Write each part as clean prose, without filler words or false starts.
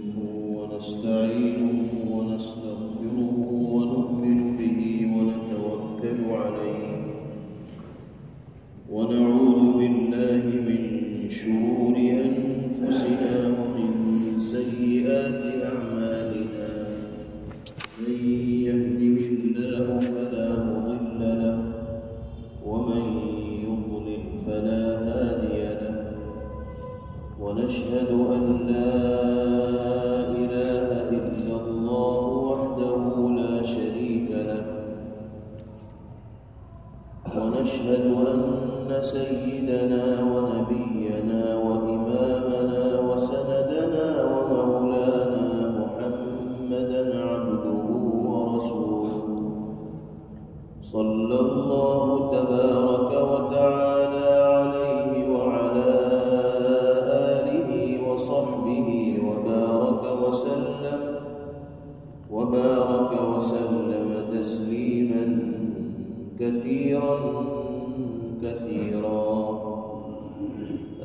ونستعينه ونستغفره ونؤمن به ونتوكل عليه ونعوذ بالله من شرور أنفسنا ومن سيئات أعمالنا من يهده الله فلا مضل له ومن يضلل فلا هادي له ونشهد أن لا إله إلا الله وحده لا شريك له ونشهد أن سيدنا ونبينا وإمامنا وسندنا ومولانا محمدا عبده ورسوله صلى الله تبارك وتعالى عليه وعلى آله وصحبه وبارك وسلم تسليما كثيرا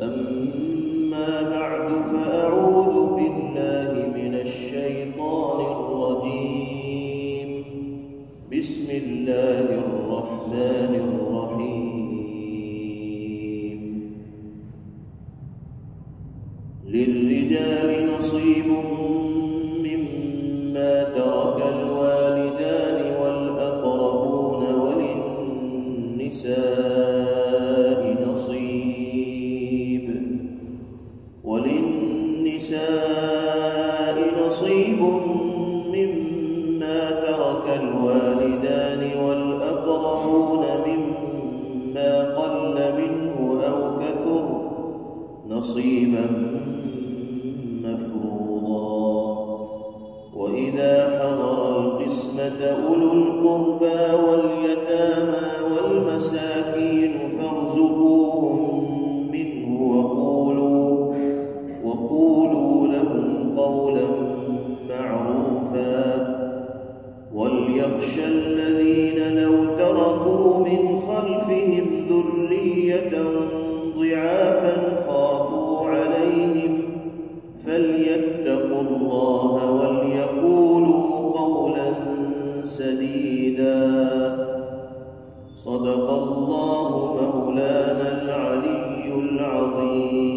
أما بعد فأعوذ بالله من الشيطان الرجيم بسم الله الرحمن الرحيم للرجال نصيب مما ترك الوالدان والأقربون وللنساء نصيب مما ترك الوالدان والأقربون مما قل منه أو كثر نصيبا مفروضا وإذا حضر القسمة أولو القربى واليتامى والمساكين فارزقوهم منه وقولوا لهم قولا معروفا وليخشى الذين لو تركوا من خلفهم ذرية ضعافا خافوا عليهم فليتقوا الله وليقولوا قولا سديدا صدق الله مولانا العلي العظيم.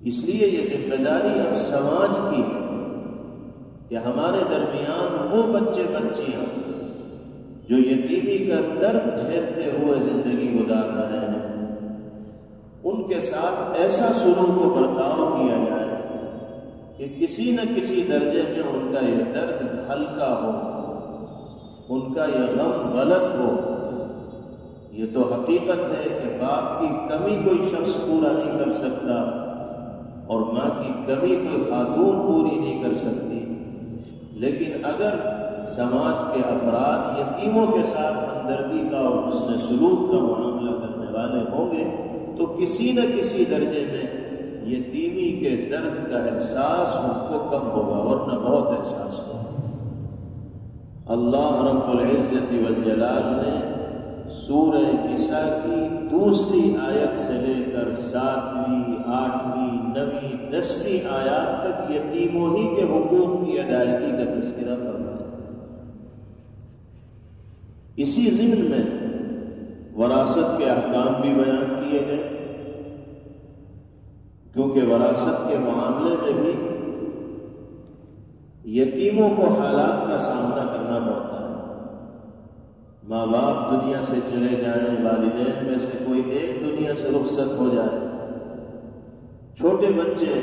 اس لیے یہ ذمہ داری اب سماج کی ہے کہ ہمارے درمیان وہ بچے بچیاں جو یتیمی کا درد جھیلتے ہوئے زندگی گزار رہے ہیں، ان کے ساتھ ایسا سلوک و برتاؤ کیا جائے کہ کسی نہ کسی درجے میں ان کا یہ درد ہلکا ہو، ان کا یہ غم غلط ہو۔ یہ تو حقیقت ہے کہ باپ کی کمی کوئی شخص پورا نہیں کر سکتا اور ماں کی کمی کوئی خاتون پوری نہیں کر سکتی، لیکن اگر سماج کے افراد یتیموں کے ساتھ ہمدردی کا اور حسن سلوک کا معاملہ کرنے والے ہوں گے تو کسی نہ کسی درجے میں یتیمی کے درد کا احساس ان کو کم ہوگا، ورنہ بہت احساس ہوگا۔ اللہ رب العزت والجلال نے سورہ نساء کی دوسری آیت سے لے کر 7ویں، 8ویں، 9ویں، 10ویں آیات تک یتیموں ہی کے حقوق کی ادائیگی کا تذکرہ فرمایا۔ اسی ضمن میں وراثت کے احکام بھی بیان کیے گئے، کیونکہ وراثت کے معاملے میں بھی یتیموں کو حالات کا سامنا کرنا پڑتا ہے۔ ماں باپ دنیا سے چلے جائیں، والدین میں سے کوئی ایک دنیا سے رخصت ہو جائے، چھوٹے بچے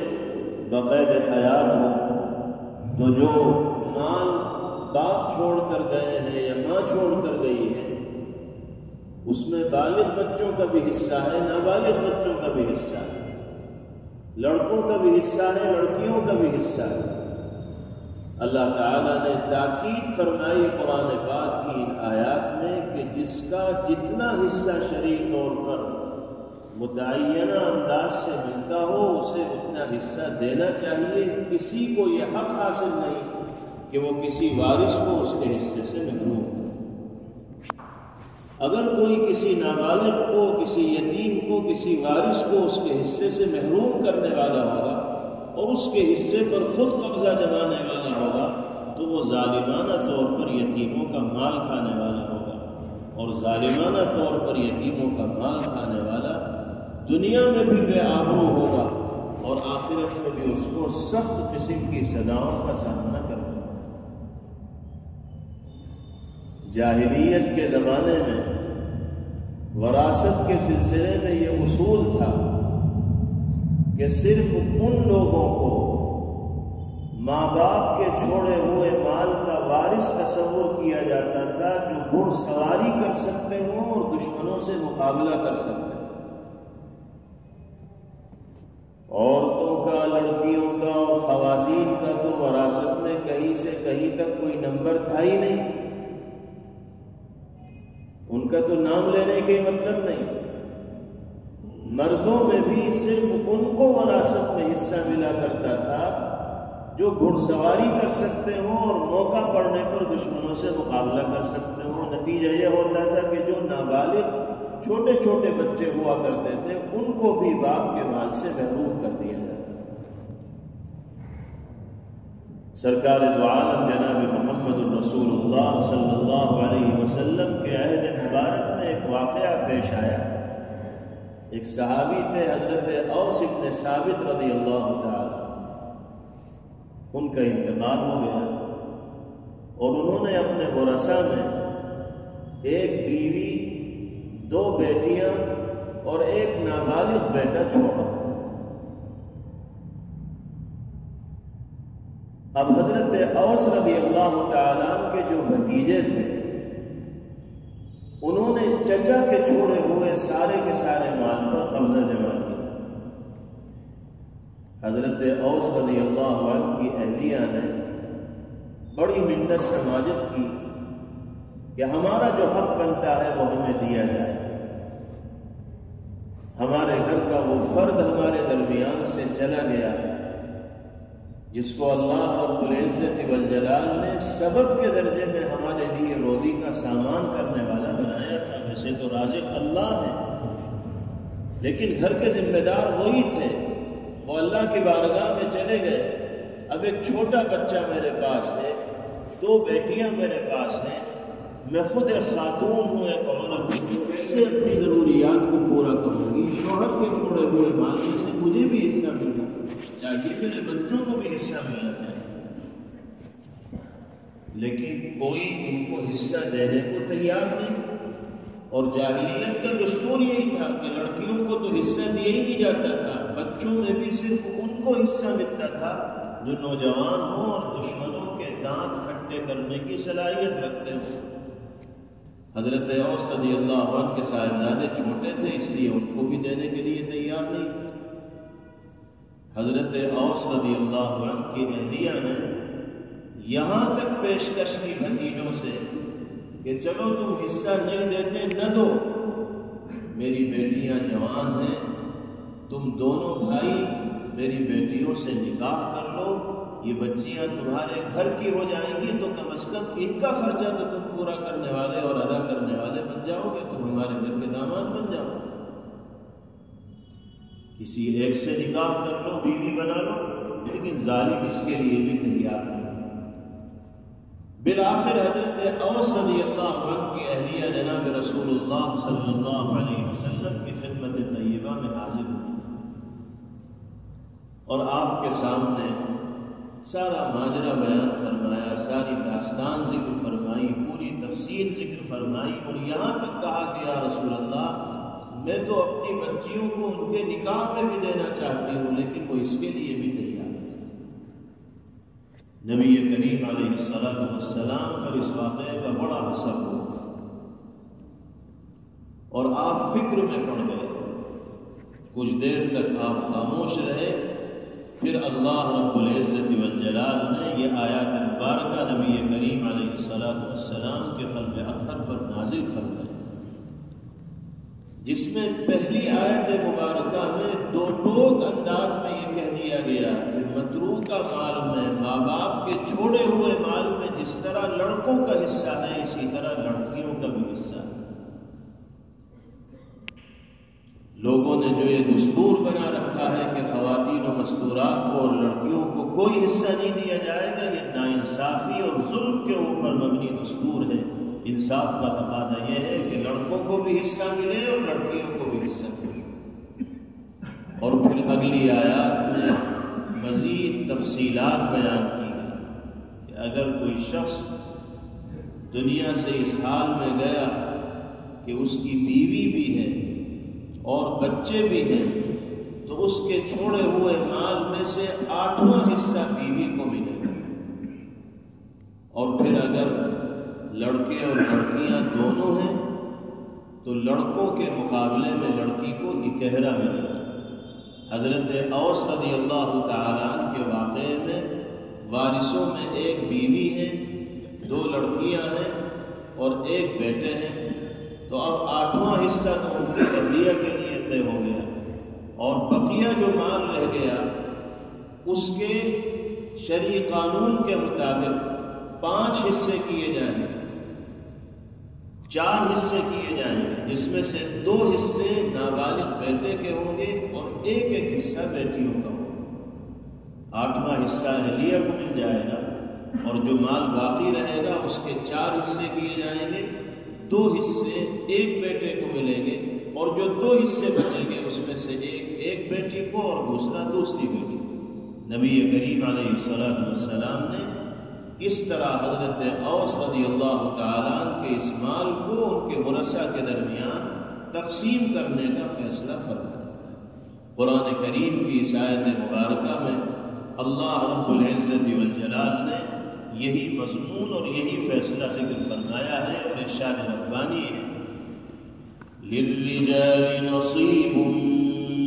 بقید حیات ہوں تو جو مال باپ چھوڑ کر گئے ہیں یا ماں چھوڑ کر گئی ہے اس میں بالغ بچوں کا بھی حصہ ہے، نابالغ بچوں کا بھی حصہ ہے، لڑکوں کا بھی حصہ ہے، لڑکیوں کا بھی حصہ ہے۔ اللہ تعالیٰ نے تاکید فرمائی قرآن پاک کی ان آیات میں کہ جس کا جتنا حصہ شرعی طور پر متعینہ انداز سے ملتا ہو اسے اتنا حصہ دینا چاہیے۔ کسی کو یہ حق حاصل نہیں کہ وہ کسی وارث کو اس کے حصے سے محروم کرے۔ اگر کوئی کسی نابالغ کو، کسی یتیم کو، کسی وارث کو اس کے حصے سے محروم کرنے والا ہوگا اور اس کے حصے پر خود قبضہ جمانے والا ہوگا تو وہ ظالمانہ طور پر یتیموں کا مال کھانے والا ہوگا، اور ظالمانہ طور پر یتیموں کا مال کھانے والا دنیا میں بھی بے آبرو ہوگا اور آخرت میں بھی اس کو سخت قسم کی سزاؤں کا سامنا کرنا۔ جاہلیت کے زمانے میں وراثت کے سلسلے میں یہ اصول تھا کہ صرف ان لوگوں کو ماں باپ کے چھوڑے ہوئے مال کا وارث تصور کیا جاتا تھا جو گھڑ سواری کر سکتے ہوں اور دشمنوں سے مقابلہ کر سکتے ہوں۔ عورتوں کا، لڑکیوں کا اور خواتین کا تو وراثت میں کہیں سے کہیں تک کوئی نمبر تھا ہی نہیں، ان کا تو نام لینے کا مطلب نہیں۔ مردوں میں بھی صرف ان کو وراثت میں حصہ ملا کرتا تھا جو گھڑ سواری کر سکتے ہوں اور موقع پڑنے پر دشمنوں سے مقابلہ کر سکتے ہوں۔ نتیجہ یہ ہوتا تھا کہ جو نابالغ چھوٹے چھوٹے بچے ہوا کرتے تھے ان کو بھی باپ کے مال سے محروم کر دیا جاتا۔ سرکار دو عالم جناب محمد الرسول اللہ صلی اللہ علیہ وسلم کے عہد مبارک میں ایک واقعہ پیش آیا۔ ایک صحابی تھے حضرت اوس ابن ثابت رضی اللہ تعالی، ان کا انتقال ہو گیا اور انہوں نے اپنے ورثاء میں ایک بیوی، 2 بیٹیاں اور ایک نابالغ بیٹا چھوڑا۔ اب حضرت اوس رضی اللہ تعالیٰ کے جو بھتیجے تھے انہوں نے چچا کے چھوڑے ہوئے سارے کے سارے مال پر قبضہ جما لیا۔ حضرت اوس رضی اللہ عنہ کی اہلیہ نے بڑی منت سماجت کی کہ ہمارا جو حق بنتا ہے وہ ہمیں دیا جائے، ہمارے گھر کا وہ فرد ہمارے درمیان سے چلا گیا جس کو اللہ رب العزت والجلال نے سبب کے درجے میں ہمارے لیے روزی کا سامان کرنے والا بنایا تھا۔ ویسے تو رازق اللہ ہے لیکن گھر کے ذمہ دار وہی تھے، وہ اللہ کی بارگاہ میں چلے گئے۔ اب ایک چھوٹا بچہ میرے پاس ہے، 2 بیٹیاں میرے پاس ہیں، میں خود ایک خاتون ہوں، ایک عورت ہوں، کیسے اپنی ضروریات کو پورا کروں گی؟ شوہر کے چھوڑے ہوئے مال سے مجھے بھی حصہ ملنا چاہیے، میرے بچوں کو بھی حصہ ملنا چاہیے، لیکن کوئی ان کو حصہ دینے کو تیار نہیں۔ اور جاہلیت کا دستور یہی تھا کہ لڑکیوں کو تو حصہ دیا ہی نہیں جاتا تھا، بچوں میں بھی صرف ان کو حصہ ملتا تھا جو نوجوان ہوں اور دشمنوں کے دانت کھٹے کرنے کی صلاحیت رکھتے ہوں۔ حضرت اوس رضی اللہ عنہ کے صاحبزادے چھوٹے تھے، اس لیے ان کو بھی دینے کے لیے تیار نہیں تھے۔ حضرت اوس رضی اللہ عنہ کی اہلیہ نے یہاں تک پیشکش کی بھتیجوں سے کہ چلو تم حصہ نہیں دیتے نہ دو، میری بیٹیاں جوان ہیں، تم دونوں بھائی میری بیٹیوں سے نکاح کر لو، یہ بچیاں تمہارے گھر کی ہو جائیں گی تو کم از کم ان کا خرچہ تو تم پورا کرنے والے اور ادا کرنے والے بن جاؤ گے، تم ہمارے گھر کے داماد بن جاؤ، کسی ایک سے نکاح کر لو، بیوی بنا لو، لیکن ظالم اس کے لیے بھی تیار نہیں۔ بالآخر حضرت اوس رضی اللہ عنہ کی اہلیہ جناب رسول اللہ صلی اللہ علیہ وسلم کی خدمت طیبہ میں حاضر ہوئی اور آپ کے سامنے سارا ماجرا بیان فرمایا، ساری داستان ذکر فرمائی، پوری تفصیل ذکر فرمائی، اور یہاں تک کہا کہ یا رسول اللہ میں تو اپنی بچیوں کو ان کے نکاح میں بھی دینا چاہتی ہوں، لیکن وہ اس کے لیے بھی تیار ہے۔ نبی کریم علیہ السلام پر اس واقعے کا بڑا اثر ہوا اور آپ فکر میں پڑ گئے، کچھ دیر تک آپ خاموش رہے، پھر اللہ رب العزت والجلال نے یہ آیات مبارکہ نبی کریم علیہ السلام کے قلب اطہر پر نازل فرمائی، جس میں پہلی آیت مبارکہ میں دو ٹوک انداز میں یہ کہہ دیا گیا کہ متروکہ مال میں، ماں باپ کے چھوڑے ہوئے مال میں جس طرح لڑکوں کا حصہ ہے، اسی طرح لڑکیوں کا بھی حصہ ہے۔ لوگوں نے جو یہ دستور بنا رکھا ہے کہ خواتین و مستورات کو اور لڑکیوں کو کوئی حصہ نہیں دیا جائے گا، یہ ناانصافی اور ظلم کے اوپر مبنی دستور ہے۔ انصاف کا تقاضا یہ ہے کہ لڑکوں کو بھی حصہ ملے اور لڑکیوں کو بھی حصہ ملے۔ اور پھر اگلی آیات میں مزید تفصیلات بیان کی گئی کہ اگر کوئی شخص دنیا سے اس حال میں گیا کہ اس کی بیوی بھی ہے اور بچے بھی ہیں، تو اس کے چھوڑے ہوئے مال میں سے 8واں حصہ بیوی کو ملے گا، اور پھر اگر لڑکے اور لڑکیاں دونوں ہیں تو لڑکوں کے مقابلے میں لڑکی کو 11 ملے گا۔ حضرت اوس رضی اللہ تعالیٰ عنہ کے واقعے میں وارثوں میں ایک بیوی ہے، 2 لڑکیاں ہیں اور ایک بیٹے ہیں، تو اب 8واں حصہ تو ان کی اہلیہ کے لیے طے ہو گیا، اور بقیہ جو مال رہ گیا اس کے شرعی قانون کے مطابق 5 حصے کیے جائیں گے، 4 حصے کیے جائیں گے، جس میں سے 2 حصے نابالغ بیٹے کے ہوں گے اور ایک حصہ بیٹیوں کا ہوگا۔ 8واں حصہ اہلیہ کو مل جائے گا، اور جو مال باقی رہے گا اس کے 4 حصے کیے جائیں گے، 2 حصے ایک بیٹے کو ملیں گے، اور جو 2 حصے بچیں گے اس میں سے ایک بیٹی کو اور دوسرا دوسری بیٹی کو۔ نبی کریم علیہ السلام نے اس طرح حضرت اوس رضی اللہ تعالیٰ عنہ کے اس مال کو ان کے ورثاء کے درمیان تقسیم کرنے کا فیصلہ فرمایا۔ قرآن کریم کی اس آیت مبارکہ میں اللہ رب العزت والجلال نے یہی مضمون اور یہی فیصلہ ذکر فرمایا ہے، اور ارشاد ربانی ہے للرجال نصیب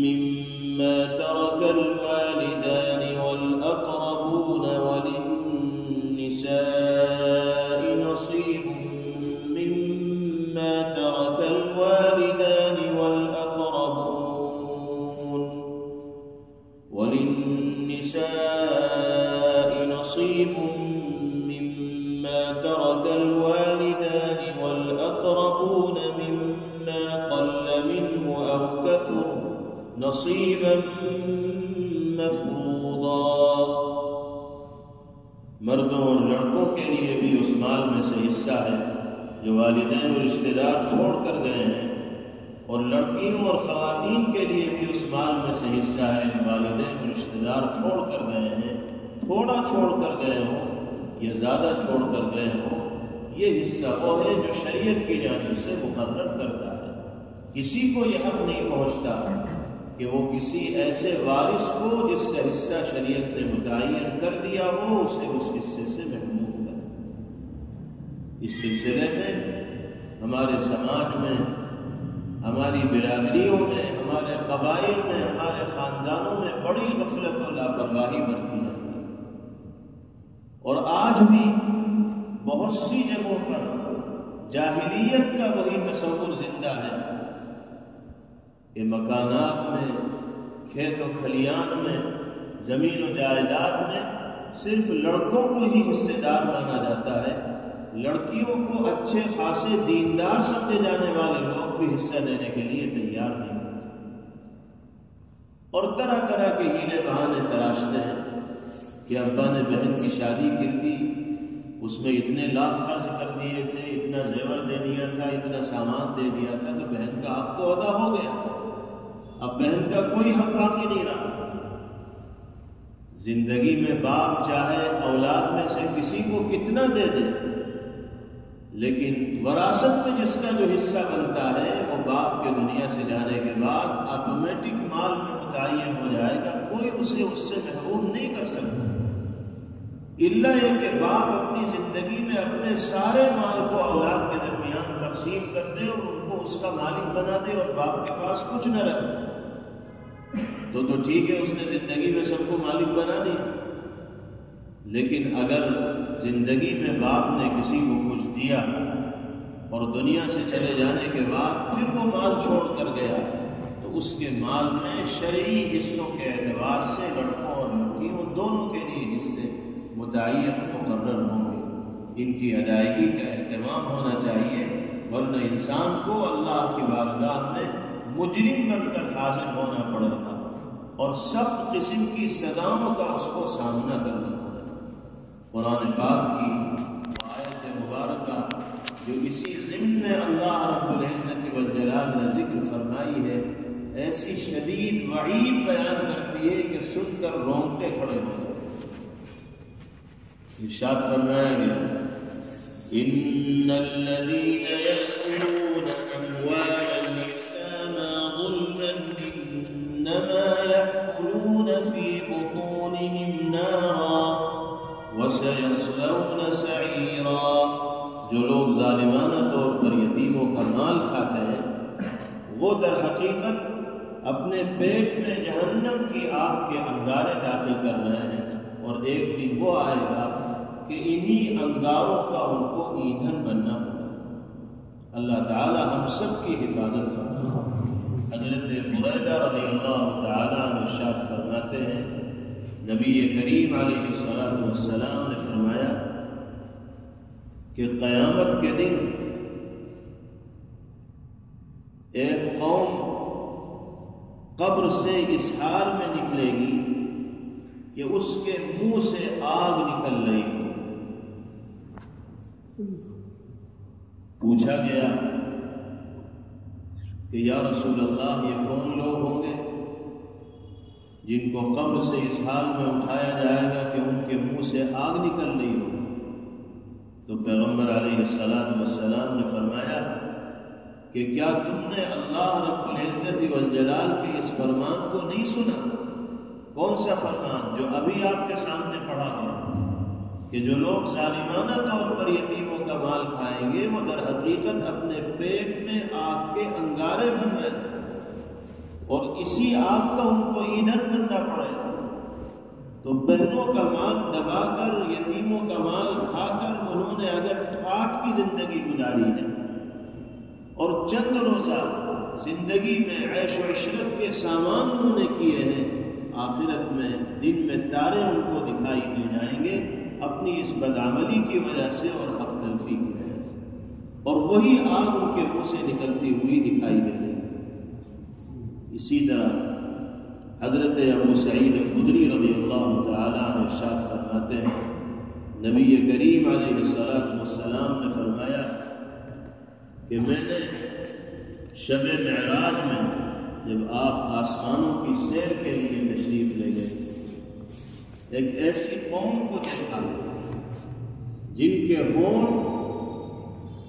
مما ترک الوالدان والاقربون وللنساء نصیب مما ترک الوالدان والاقربون وللنساء نصیب ترك الوالدان والأقربون مما قل منه أو كثر نصيبا مفروضا۔ مردوں اور لڑکوں کے لیے بھی اس مال میں سے حصہ ہے جو والدین اور رشتہ دار چھوڑ کر گئے ہیں، اور لڑکیوں اور خواتین کے لیے بھی اس مال میں سے حصہ ہے۔ والدین اور رشتہ دار چھوڑ کر گئے ہیں، تھوڑا چھوڑ کر گئے ہوں یا زیادہ چھوڑ کر گئے ہوں، یہ حصہ وہ ہے جو شریعت کی جانب سے مقرر کرتا ہے۔ کسی کو یہ حق نہیں پہنچتا کہ وہ کسی ایسے وارث کو جس کا حصہ شریعت نے متعین کر دیا ہو اسے اس حصے سے محروم کرے۔ اس سلسلے میں ہمارے سماج میں، ہماری برادریوں میں، ہمارے قبائل میں، ہمارے خاندانوں میں بڑی غفلت و لاپرواہی برتی جاتی ہے، اور آج بھی بہت سی جگہوں پر جاہلیت کا وہی تصور زندہ ہے کہ مکانات میں، کھیت و کھلیان میں، زمین و جائیداد میں صرف لڑکوں کو ہی حصے دار مانا جاتا ہے، لڑکیوں کو اچھے خاصے دیندار سمجھے جانے والے لوگ بھی حصہ دینے کے لیے تیار نہیں ہوتے، اور طرح طرح کے ہیلے بہانے تراشتے ہیں کہ ابا نے بہن کی شادی کر دی، اس میں اتنے لاکھ خرچ کر دیے تھے، اتنا زیور دے دیا تھا، اتنا سامان دے دیا تھا، تو بہن کا حق تو ادا ہو گیا، اب بہن کا کوئی حق باقی نہیں رہا۔ زندگی میں باپ چاہے اولاد میں سے کسی کو کتنا دے دے، لیکن وراثت میں جس کا جو حصہ بنتا ہے وہ باپ کے دنیا سے جانے کے بعد آٹومیٹک مال میں متعین ہو جائے گا، کوئی اسے اس سے محروم نہیں کر سکتا، الا یہ کہ باپ اپنی زندگی میں اپنے سارے مال کو اولاد کے درمیان تقسیم کر دے اور ان کو اس کا مالک بنا دے اور باپ کے پاس کچھ نہ رہے، تو ٹھیک ہے، اس نے زندگی میں سب کو مالک بنا دیا۔ لیکن اگر زندگی میں باپ نے کسی کو کچھ دیا اور دنیا سے چلے جانے کے بعد پھر وہ مال چھوڑ کر گیا، تو اس کے مال میں شرعی حصوں کے اعتبار سے لڑکوں اور لڑکیوں دونوں کے لیے حصے متعین مقرر ہوں گے، ان کی ادائیگی کا اہتمام ہونا چاہیے، ورنہ انسان کو اللہ کی بارگاہ میں مجرم بن کر حاضر ہونا پڑے گا اور سخت قسم کی سزاؤں کا اس کو سامنا کرنا پڑے گا۔ قرآن پاک کی آیت مبارکہ جو اسی ضمن میں اللہ رب العزت والجلال نے ذکر فرمائی ہے، ایسی شدید وعید بیان کرتی ہے کہ سن کر رونگٹے کھڑے ہو گئے۔ ارشاد فرمایا گیا، ان الذين يأكلون اموال اليتامى ظلما انما يأكلون في بطونهم نارا وسيصلون سعيرا۔ جو لوگ ظالمانہ طور پر یتیموں کا مال کھاتے ہیں وہ در حقیقت اپنے پیٹ میں جہنم کی آگ کے انگارے داخل کر رہے ہیں، اور ایک دن وہ آئے گا کہ انہی انگاروں کا ان کو ایندھن بننا پڑے گا۔ اللہ تعالی ہم سب کی حفاظت فرمائے۔ حضرت بریدہ رضی اللہ تعالی عنہ ارشاد فرماتے ہیں، نبی کریم علیہ السلام نے فرمایا کہ قیامت کے دن ایک قوم قبر سے اس حال میں نکلے گی کہ اس کے منہ سے آگ نکل رہی ہے۔ پوچھا گیا کہ یا رسول اللہ یہ کون لوگ ہوں گے جن کو قبر سے اس حال میں اٹھایا جائے گا کہ ان کے منہ سے آگ نکل رہی ہو؟ تو پیغمبر علیہ السلام نے فرمایا کہ کیا تم نے اللہ رب العزت والجلال کے اس فرمان کو نہیں سنا؟ کون سا فرمان؟ جو ابھی آپ کے سامنے پڑھا گیا کہ جو لوگ ظالمانہ طور پر یتیموں کا مال کھائیں گے وہ در حقیقت اپنے پیٹ میں آگ کے انگارے بن رہے ہیں، اور اسی آگ کا ان کو ایندھن بننا پڑے گا۔ تو بہنوں کا مال دبا کر، یتیموں کا مال کھا کر انہوں نے اگر ٹھاٹ کی زندگی گزاری ہے اور چند روزہ زندگی میں عیش و عشرت کے سامان انہوں نے کیے ہیں، آخرت میں دن میں تارے ان کو دکھائی دے جائیں گے اپنی اس بدعملی کی وجہ سے اور حق تلفی کی وجہ سے، اور وہی آگ ان کے منہ سے نکلتی ہوئی دکھائی دے رہی ہے۔ اسی طرح حضرت ابو سعید خدری رضی اللہ تعالی عنہ ارشاد فرماتے ہیں، نبی کریم علیہ السلام نے فرمایا کہ میں نے شب معراج میں جب آپ آسمانوں کی سیر کے لیے تشریف لے گئے، ایک ایسی قوم کو دیکھا جن کے ہونٹ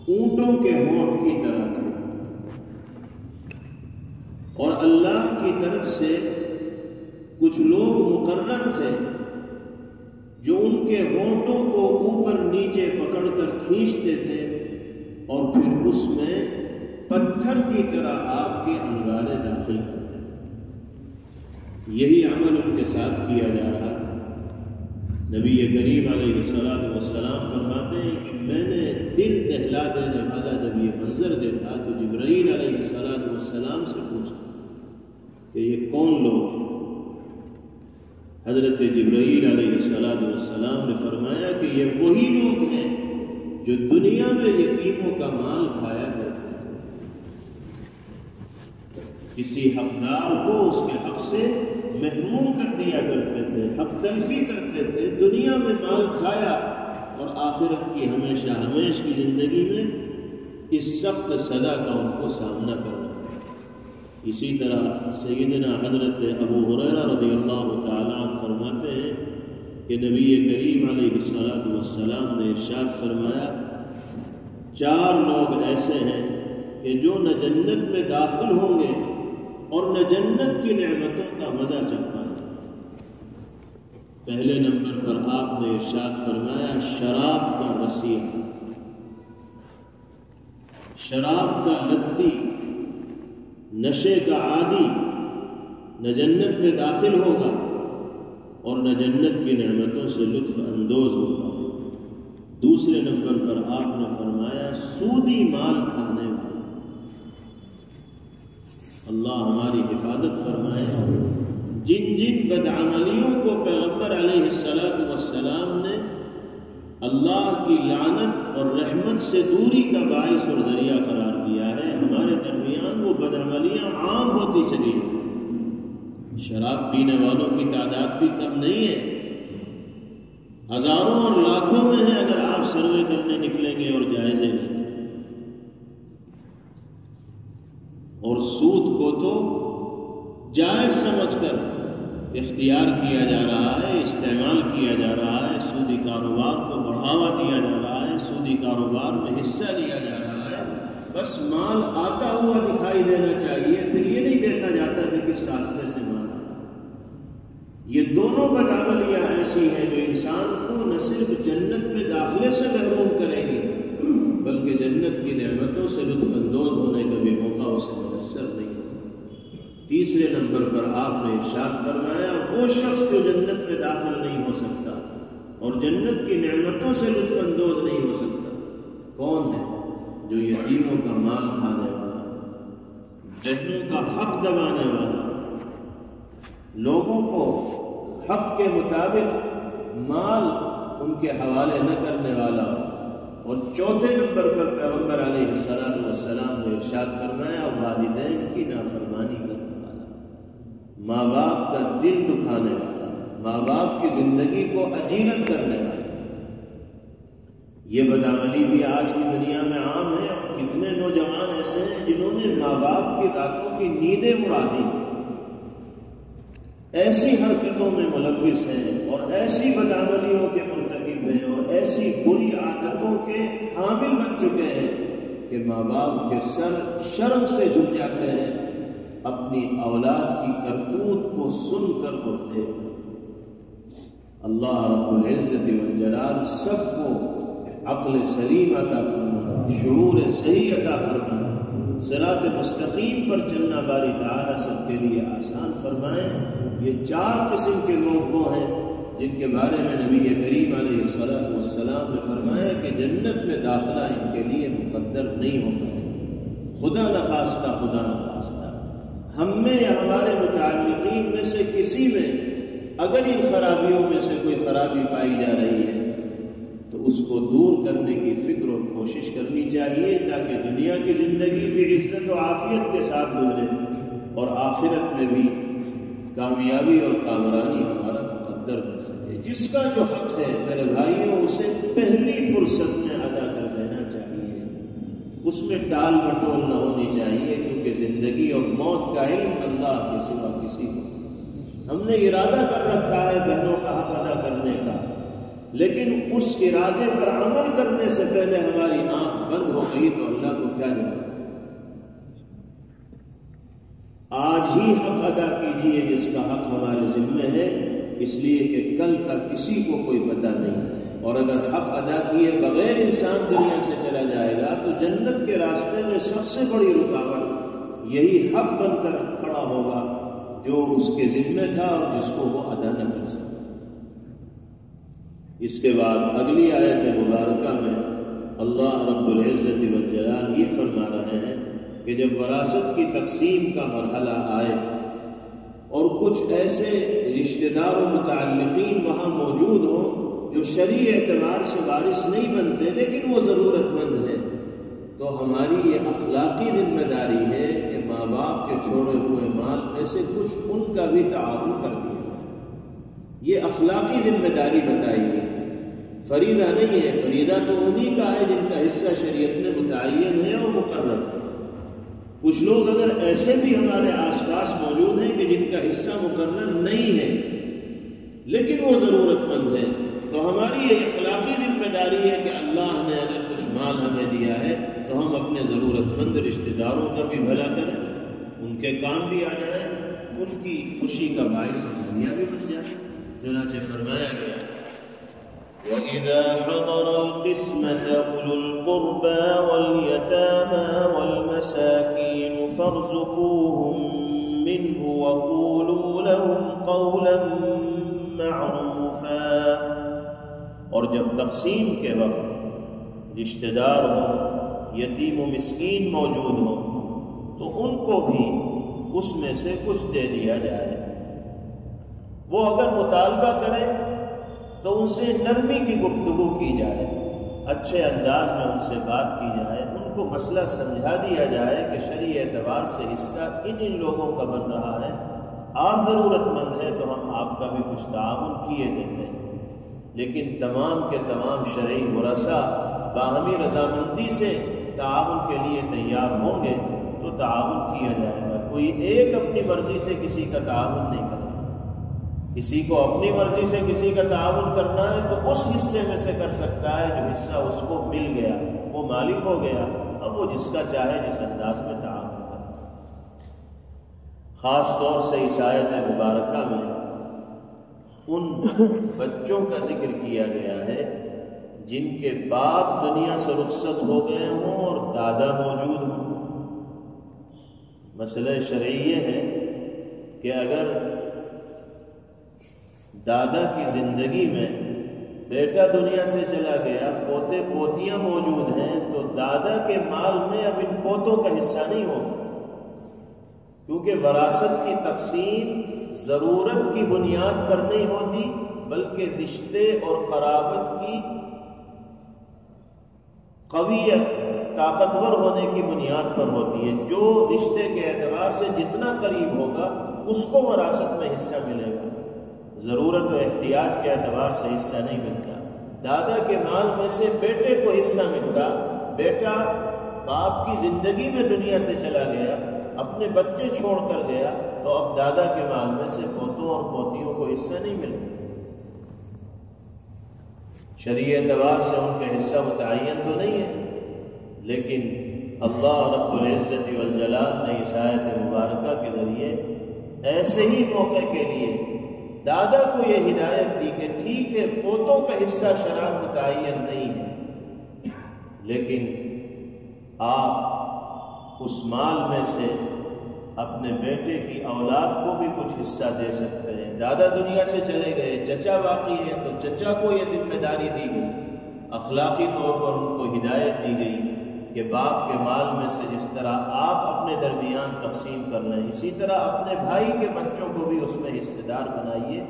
اونٹوں کے ہونٹ کی طرح تھے، اور اللہ کی طرف سے کچھ لوگ مقرر تھے جو ان کے ہونٹوں کو اوپر نیچے پکڑ کر کھینچتے تھے اور پھر اس میں پتھر کی طرح آگ کے انگارے داخل کرتے تھے۔ یہی عمل ان کے ساتھ کیا جا رہا تھا۔ نبی کریم علیہ السلام فرماتے ہیں کہ میں نے دل دہلا دینے والا جب یہ منظر دیکھا تو جبرائیل علیہ السلام سے پوچھا کہ یہ کون لوگ ہیں؟ حضرت جبرائیل علیہ السلام نے فرمایا کہ یہ وہی لوگ ہیں جو دنیا میں یتیموں کا مال کھایا کرتے تھے، کسی حقدار کو اس کے حق سے محروم کر دیا کرتے تھے، حق تلفی کرتے تھے، دنیا میں مال کھایا اور آخرت کی ہمیشہ ہمیش کی زندگی میں اس سخت سزا کا ان کو سامنا کرنا۔ اسی طرح سیدنا حضرت ابو ہریرہ رضی اللہ تعالیٰ عنہ فرماتے ہیں کہ نبی کریم علیہ السلام نے ارشاد فرمایا، 4 لوگ ایسے ہیں کہ جو نہ جنت میں داخل ہوں گے اور نہ جنت کی نعمتوں کا مزہ چکھ پائیں گے۔ پہلے نمبر پر آپ نے ارشاد فرمایا شراب کا رسیہ، شراب کا لتی، نشے کا عادی نہ جنت میں داخل ہوگا اور نہ جنت کی نعمتوں سے لطف اندوز ہوگا۔ دوسرے نمبر پر آپ نے فرمایا سودی مال کھانے والا۔ اللہ ہماری حفاظت فرمائے۔ جن جن بدعملیوں کو پیغمبر علیہ السلام نے اللہ کی لعنت اور رحمت سے دوری کا باعث اور ذریعہ قرار دیا ہے، ہمارے درمیان وہ بدعملیاں عام ہوتی چلی جائیں۔ شراب پینے والوں کی تعداد بھی کم نہیں ہے، ہزاروں اور لاکھوں میں ہے اگر آپ سروے کرنے نکلیں گے اور جائزے لیں۔ اور سود کو تو جائز سمجھ کر اختیار کیا جا رہا ہے، استعمال کیا جا رہا ہے، سودی کاروبار کو بڑھاوا دیا جا رہا ہے، سودی کاروبار میں حصہ لیا جا رہا ہے۔ بس مال آتا ہوا دکھائی دینا چاہیے، پھر یہ نہیں دیکھا جاتا کہ کس راستے سے مال آ رہا ہے۔ یہ دونوں بدعملیاں ایسی ہیں جو انسان کو نہ صرف جنت میں داخلے سے محروم کریں گی بلکہ جنت کی نعمتوں سے لطف اندوز ہونے کا بھی موقع اسے میسر نہیں ہوگا۔ تیسرے نمبر پر آپ نے ارشاد فرمایا وہ شخص جو جنت میں داخل نہیں ہو سکتا اور جنت کی نعمتوں سے لطف اندوز نہیں ہو سکتا کون ہے؟ جو یتیموں کا مال کھانے والا، بہنوں کا حق دبانے والا، لوگوں کو حق کے مطابق مال ان کے حوالے نہ کرنے والا۔ اور چوتھے نمبر پر پیغمبر علیہ السلام نے ارشاد فرمایا والدین کی نافرمانی کرنے والا، ماں باپ کا دل دکھانے والا، ماں باپ کی زندگی کو اجیرن کرنے والا۔ یہ بدعملی بھی آج کی دنیا میں عام ہے، اور کتنے نوجوان ایسے ہیں جنہوں نے ماں باپ کی راتوں کی نیندیں اڑا دی، ایسی حرکتوں میں ملوث ہیں اور ایسی بدعملیوں کے مرتکب ہیں اور ایسی بری عادتوں کے حامل بن چکے ہیں کہ ماں باپ کے سر شرم سے جھک جاتے ہیں اپنی اولاد کی کرتوت کو سن کر اور دیکھ کر۔ اللہ رب العزت والجلال سب کو عقل سلیم عطا فرمائے، شعور صحیح عطا فرمائے، صراط مستقیم پر چلنا باری تعالیٰ سب کے لیے آسان فرمائے۔ یہ 4 قسم کے لوگ وہ ہیں جن کے بارے میں نبی کریم علیہ السلام نے فرمایا کہ جنت میں داخلہ ان کے لیے مقدر نہیں ہوتا ہے۔ خدا نخواستہ، خدا نخواستہ ہم میں یا ہمارے متعلقین میں سے کسی میں اگر ان خرابیوں میں سے کوئی خرابی پائی جا رہی ہے تو اس کو دور کرنے کی فکر اور کوشش کرنی چاہیے تاکہ دنیا کی زندگی بھی عزت و عافیت کے ساتھ گزرے اور آخرت میں بھی کامیابی اور کامرانی ہمارا مقدر بن سکے۔ جس کا جو حق ہے میرے بھائیوں اسے پہلی فرصت میں ادا کر دینا چاہیے۔ اس میں ٹال مٹول نہ ہونی چاہیے، کیونکہ زندگی اور موت کا علم اللہ کے سوا کسی کو نہیں۔ ہم نے ارادہ کر رکھا ہے بہنوں کا حق ادا کرنے کا، لیکن اس ارادے پر عمل کرنے سے پہلے ہماری آنکھ بند ہو گئی تو اللہ کو کیا جواب؟ آج ہی حق ادا کیجئے جس کا حق ہمارے ذمہ ہے، اس لیے کہ کل کا کسی کو کوئی پتہ نہیں، اور اگر حق ادا کیے بغیر انسان دنیا سے چلا جائے گا تو جنت کے راستے میں سب سے بڑی رکاوٹ یہی حق بن کر کھڑا ہوگا جو اس کے ذمہ تھا اور جس کو وہ ادا نہ کر سکا۔ اس کے بعد اگلی آیت مبارکہ میں اللہ رب العزت والجلال یہ فرما رہے ہیں کہ جب وراثت کی تقسیم کا مرحلہ آئے اور کچھ ایسے رشتہ دار و متعلقین وہاں موجود ہوں جو شرعی اعتبار سے وارث نہیں بنتے لیکن وہ ضرورت مند ہیں، تو ہماری یہ اخلاقی ذمہ داری ہے کہ ماں باپ کے چھوڑے ہوئے مال میں سے کچھ ان کا بھی تعاون کر دیا جائے۔ یہ اخلاقی ذمہ داری بتائی ہے، فریضہ نہیں ہے۔ فریضہ تو انہی کا ہے جن کا حصہ شریعت میں متعین ہے اور مقرر ہے۔ کچھ لوگ اگر ایسے بھی ہمارے آس پاس موجود ہیں کہ جن کا حصہ مقرر نہیں ہے لیکن وہ ضرورت مند ہے، تو ہماری یہ اخلاقی ذمہ داری ہے کہ اللہ نے اگر کچھ مال ہمیں دیا ہے تو ہم اپنے ضرورت مند رشتہ داروں کا بھی بھلا کریں، ان کے کام بھی آ جائیں، ان کی خوشی کا باعث دنیا بھی بن جائے۔ چنانچہ فرمایا گیا وَإِذَا حَضَرَ الْقِسْمَةَ أُولُو الْقُرْبَى وَالْيَتَامَى وَالْمَسَاكِينُ فَارْزُقُوهُم مِّنْهُ وَقُولُوا لَهُمْ قَوْلًا مَّعْرُوفًا۔ اور جب تقسیم کے وقت رشتہ دار ہوں، یتیم و مسکین موجود ہوں، تو ان کو بھی اس میں سے کچھ دے دیا جائے۔ وہ اگر مطالبہ کریں تو ان سے نرمی کی گفتگو کی جائے، اچھے انداز میں ان سے بات کی جائے، ان کو مسئلہ سمجھا دیا جائے کہ شرعی اعتبار سے حصہ ان لوگوں کا بن رہا ہے، آپ ضرورت مند ہے تو ہم آپ کا بھی کچھ تعاون کیے دیتے ہیں۔ لیکن تمام کے تمام شرعی ورثاء باہمی رضامندی سے تعاون کے لیے تیار ہوں گے تو تعاون کیا جائے گا۔ کوئی ایک اپنی مرضی سے کسی کا تعاون نہیں کرے، کسی کو اپنی مرضی سے کسی کا تعاون کرنا ہے تو اس حصے میں سے کر سکتا ہے جو حصہ اس کو مل گیا، وہ مالک ہو گیا، اب وہ جس کا چاہے جس انداز میں تعاون کرے۔ خاص طور سے اس آیت مبارکہ میں ان بچوں کا ذکر کیا گیا ہے جن کے باپ دنیا سے رخصت ہو گئے ہوں اور دادا موجود ہوں۔ مسئلہ شرعی یہ ہے کہ اگر دادا کی زندگی میں بیٹا دنیا سے چلا گیا، پوتے پوتیاں موجود ہیں، تو دادا کے مال میں اب ان پوتوں کا حصہ نہیں ہوگا، کیونکہ وراثت کی تقسیم ضرورت کی بنیاد پر نہیں ہوتی بلکہ رشتے اور قرابت کی قویت، طاقتور ہونے کی بنیاد پر ہوتی ہے۔ جو رشتے کے اعتبار سے جتنا قریب ہوگا اس کو وراثت میں حصہ ملے گا، ضرورت و احتیاج کے اعتبار سے حصہ نہیں ملتا۔ دادا کے مال میں سے بیٹے کو حصہ ملتا، بیٹا باپ کی زندگی میں دنیا سے چلا گیا، اپنے بچے چھوڑ کر گیا، تو اب دادا کے مال میں سے پوتوں اور پوتیوں کو حصہ نہیں ملے۔ شرعی اعتبار سے ان کا حصہ متعین تو نہیں ہے، لیکن اللہ رب العزت والجلال نے اس آیت مبارکہ کے ذریعے ایسے ہی موقع کے لیے دادا کو یہ ہدایت دی کہ ٹھیک ہے پوتوں کا حصہ شرعاً متعین نہیں ہے، لیکن آپ اس مال میں سے اپنے بیٹے کی اولاد کو بھی کچھ حصہ دے سکتے ہیں۔ دادا دنیا سے چلے گئے، چچا باقی ہے تو چچا کو یہ ذمہ داری دی گئی، اخلاقی طور پر ان کو ہدایت دی گئی کہ باپ کے مال میں سے جس طرح آپ اپنے درمیان تقسیم کر لیں، اسی طرح اپنے بھائی کے بچوں کو بھی اس میں حصے دار بنائیے۔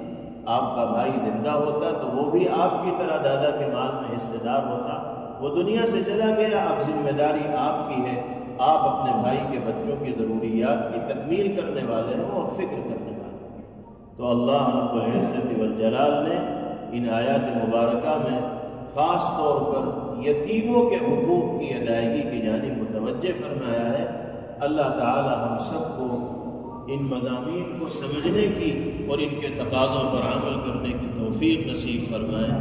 آپ کا بھائی زندہ ہوتا تو وہ بھی آپ کی طرح دادا کے مال میں حصے دار ہوتا، وہ دنیا سے چلا گیا، اب ذمہ داری آپ کی ہے، آپ اپنے بھائی کے بچوں کی ضروریات کی تکمیل کرنے والے ہوں اور فکر کرنے والے ہوں۔ تو اللہ رب العزت والجلال نے ان آیات مبارکہ میں خاص طور پر یتیموں کے حقوق کی ادائیگی کی جانب متوجہ فرمایا ہے۔ اللہ تعالی ہم سب کو ان مضامین کو سمجھنے کی اور ان کے تقاضوں پر عمل کرنے کی توفیق نصیب فرمائے۔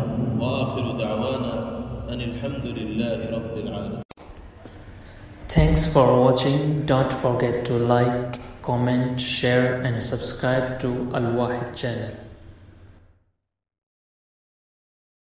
وآخر دعوانا ان الحمد للہ رب العالمین۔ Thanks for watching. Don't forget to like, comment, share and subscribe to Al Wahid channel.